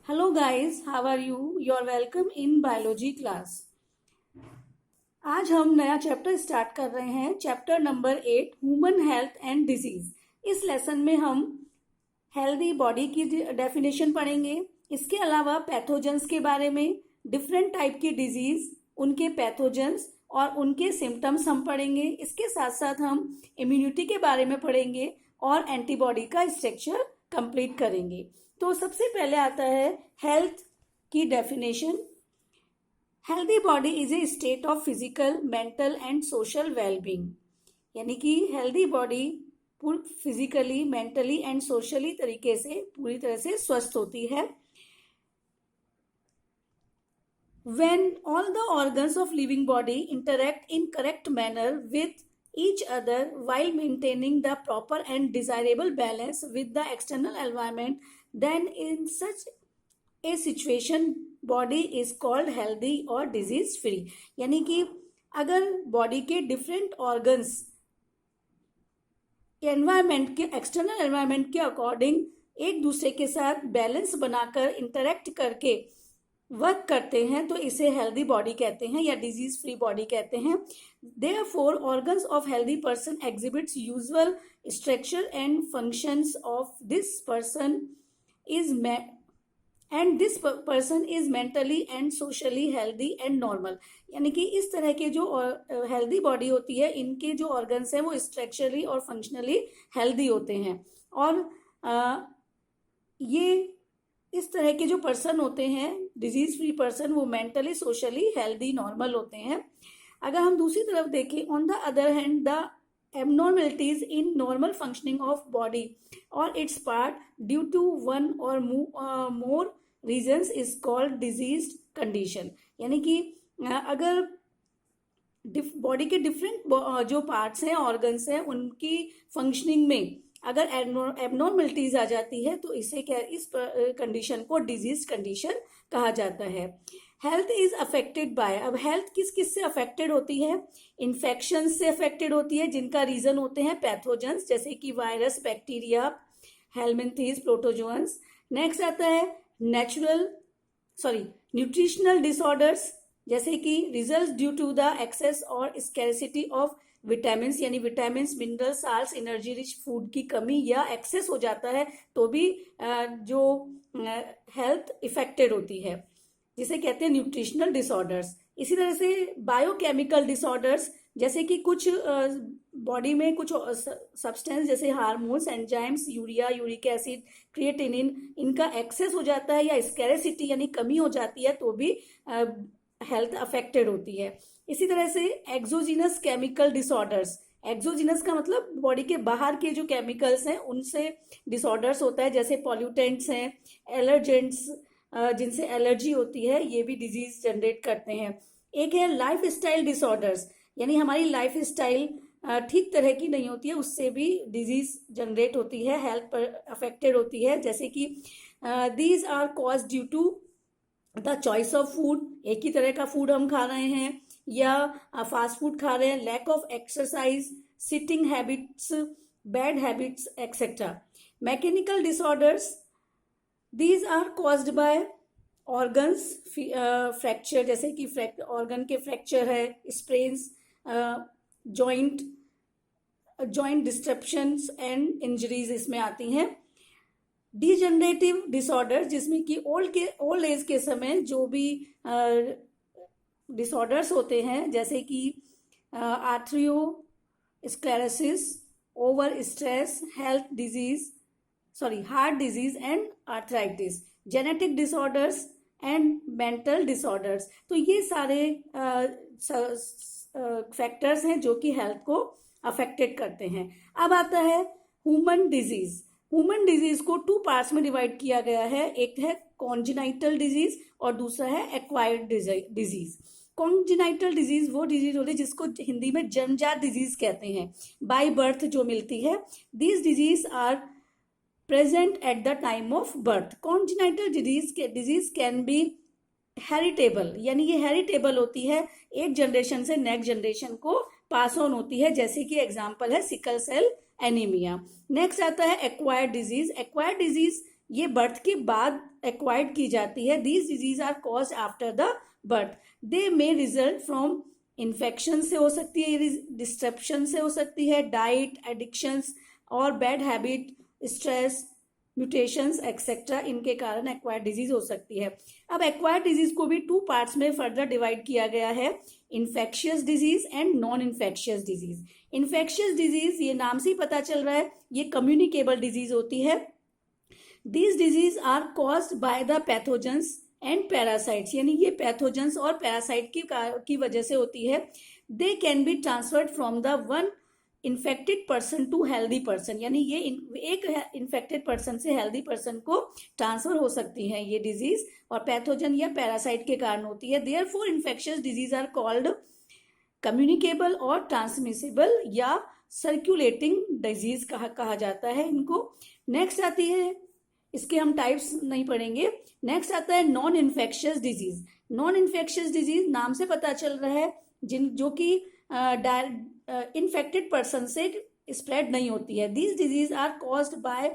Hello guys, how are you? You're welcome in biology class. आज हम नया chapter start कर रहे हैं, chapter number 8 human health and disease. इस लेसन में हम हेल्दी बॉडी की डेफिनेशन पढ़ेंगे। इसके अलावा पैथोजेंस के बारे में, डिफरेंट टाइप की डिजीज, उनके पैथोजेंस और उनके सिम्टम्स हम पढ़ेंगे। इसके साथ साथ हम इम्यूनिटी के बारे में पढ़ेंगे और एंटीबॉडी का स्ट्रक्चर कंप्लीट करेंगे। तो सबसे पहले आता है हेल्थ की definition. Healthy body is a state of physical, mental and social wellbeing. यानी कि healthy body physically, mentally and socially तरीके से पूरी तरह से स्वस्थ होती है। When all the organs of living body interact in correct manner with each other while maintaining the proper and desirable balance with the external environment, then in such a situation body is called healthy or disease free। यानी कि अगर body के different organs environment के, external environment के according एक दूसरे के साथ बैलेंस बनाकर इंटरेक्ट करके वर्क करते हैं तो इसे हेल्दी बॉडी कहते हैं या डिजीज फ्री बॉडी कहते हैं। Therefore organs of healthy person exhibits usual structure and functions of this person is mentally and socially healthy and normal. यानी कि इस तरह के जो हेल्दी बॉडी होती है, इनके जो ऑर्गन्स हैं वो स्ट्रक्चरली और फंक्शनली हेल्दी होते हैं। और ये इस तरह के जो पर्सन होते हैं डिजीज फ्री पर्सन, वो मेंटली, सोशली हेल्दी, नॉर्मल होते हैं। अगर हम दूसरी तरफ देखें, on the other hand the abnormalities in normal functioning of body or its part due to one or more reasons is called diseased condition। यानी कि अगर बॉडी के डिफरेंट जो पार्ट्स हैं, ऑर्गन्स हैं, उनकी फंक्शनिंग में अगर एबनॉर्मलिटीज आ जाती है तो इसे क्या, इस कंडीशन को डिजीज कंडीशन कहा जाता है। हेल्थ इज अफेक्टेड बाय, अब हेल्थ किस किस से अफेक्टेड होती है? इन्फेक्शन से अफेक्टेड होती है जिनका रीजन होते हैं पैथोजेंस, जैसे कि virus, bacteria, helminthes, protozoans. Next आता है न्यूट्रिशनल डिसऑर्डर्स, जैसे कि result due to the excess और स्कैरसिटी ऑफ विटामिन, यानी vitamin, mineral, salts, energy rich food की कमी या एक्सेस हो जाता है तो भी जो हेल्थ इफेक्टेड होती है, जिसे कहते हैं न्यूट्रिशनल डिसऑर्डर्स। इसी तरह से बायोकेमिकल डिसऑर्डर्स, जैसे कि कुछ बॉडी में कुछ सब्सटेंस जैसे hormones, enzymes, urea, uric acid, creatinine, इनका एक्सेस हो जाता है या स्कैरसिटी यानी कमी हो जाती है तो भी हेल्थ अफेक्टेड होती है। इसी तरह से एक्सोजीनस केमिकल डिसऑर्डर्स, एक्सोजीनस का मतलब बॉडी के बाहर के जो केमिकल्स हैं उनसे डिसऑर्डर्स होता है, जैसे पॉल्यूटेंट्स हैं, एलर्जेंट्स, जिनसे एलर्जी होती है, ये भी डिजीज जनरेट करते हैं। एक है लाइफ स्टाइल डिसऑर्डर्स, यानी हमारी लाइफ स्टाइल ठीक तरह की नहीं होती है, उससे भी डिजीज जनरेट होती है, हेल्थ पर अफेक्टेड होती है। जैसे कि these are cause due to the choice of food, एक ही तरह का फूड हम खा रहे हैं या फास्ट फूड खा रहे हैं, lack of exercise, sitting habits, bad habits etcetera. Mechanical disorders, these are caused by organs fracture, जैसे कि ऑर्गन के फ्रैक्चर है, sprains, joint disruptions and injuries इसमें आती हैं। डिजनरेटिव डिसऑर्डर, जिसमें कि ओल्ड एज के समय जो भी डिसऑर्डर्स होते हैं, जैसे कि arteriosclerosis, over stress, heart disease and arthritis, genetic disorders and mental disorders. तो ये सारे फैक्टर्स हैं जो कि हेल्थ को अफेक्टेड करते हैं। अब आता है ह्यूमन डिजीज। ह्यूमन डिजीज को 2 पार्ट्स में डिवाइड किया गया है, एक है कॉन्जेनाइटल डिजीज और दूसरा है एक्वायर्ड डिजीज। कॉन्जेनाइटल डिजीज वो डिजीज होती है जिसको हिंदी में जन्मजात डिजीज कहते हैं, बाय बर्थ जो मिलती है। These disease are present at the time of birth. Congenital disease can be heritable, यानी ये हेरिटेबल होती है, एक जनरेशन से नेक्स्ट जनरेशन को पास ऑन होती है, जैसे कि एग्जाम्पल है सिकल सेल एनीमिया। नेक्स्ट आता है एक्वायर्ड डिजीज। एक्वायर्ड डिजीज ये बर्थ के बाद एक्वायर्ड की जाती है. These disease are cause after the birth. They may result from infection से हो सकती है, डिस्ट्रप्शन से हो सकती है, डाइट, एडिक्शंस और bad habit, stress, mutations etcetera. इनके कारण एक्वायर्ड डिजीज हो सकती है. अब एक्वायर्ड डिजीज को भी 2 पार्ट्स में फर्दर डिवाइड किया गया है, infectious disease and non infectious disease. Infectious disease, ये नाम से ही पता चल रहा है, ये कम्युनिकेबल डिजीज होती है. These disease are caused by the pathogens and parasites, यानी ये पैथोजेंस और पैरासाइट की वजह से होती है. They can be transferred from the one infected person to healthy person, यानी ये एक इन्फेक्टेड पर्सन से हेल्दी पर्सन को ट्रांसफर हो सकती है ये डिजीज, और पैथोजन या पैरासाइट के कारण होती है. Therefore infectious disease are called communicable और ट्रांसमिसिबल या सर्कुलेटिंग डिजीज कहा जाता है इनको. नेक्स्ट आती है, इसके हम टाइप्स नहीं पढ़ेंगे. नेक्स्ट आता है non infectious disease. Non infectious disease नाम से पता चल रहा है जो कि इन्फेक्टेड पर्सन से स्प्रेड नहीं होती है. These disease are caused by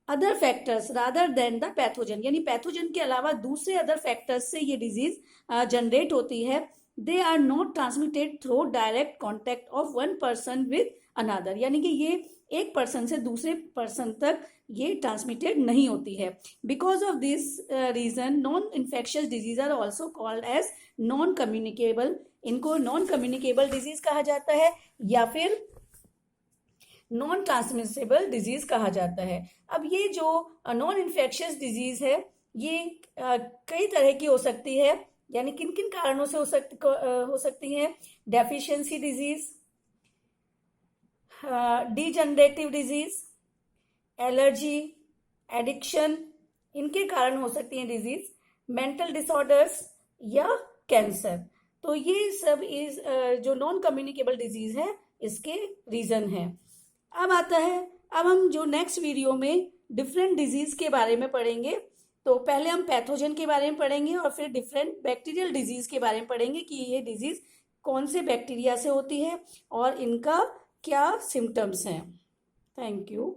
other factors rather than the pathogen, यानी पैथोजन के अलावा दूसरे अदर फैक्टर्स से ये डिजीज जनरेट होती है. They are not transmitted through direct contact of one person with another, यानी कि ये एक पर्सन से दूसरे पर्सन तक ये ट्रांसमिटेड नहीं होती है. Because of this reason non infectious disease are also called as non communicable. इनको नॉन कम्युनिकेबल डिजीज कहा जाता है या फिर नॉन ट्रांसमिसेबल डिजीज कहा जाता है. अब ये जो नॉन इन्फेक्शियस डिजीज है ये कई तरह की हो सकती है, यानी किन किन कारणों से हो सकती है. Deficiency disease, degenerative disease, allergy, addiction, इनके कारण हो सकती हैं डिजीज. मेंटल डिसऑर्डर्स या कैंसर. तो ये सब इस जो नॉन कम्युनिकेबल डिजीज है इसके रीजन है. अब आता है, अब हम जो नेक्स्ट वीडियो में डिफरेंट डिजीज के बारे में पढ़ेंगे. तो पहले हम पैथोजन के बारे में पढ़ेंगे और फिर डिफरेंट बैक्टीरियल डिजीज के बारे में पढ़ेंगे कि ये डिजीज कौन से बैक्टीरिया से होती है और इनका क्या सिम्टम्स हैं. Thank you.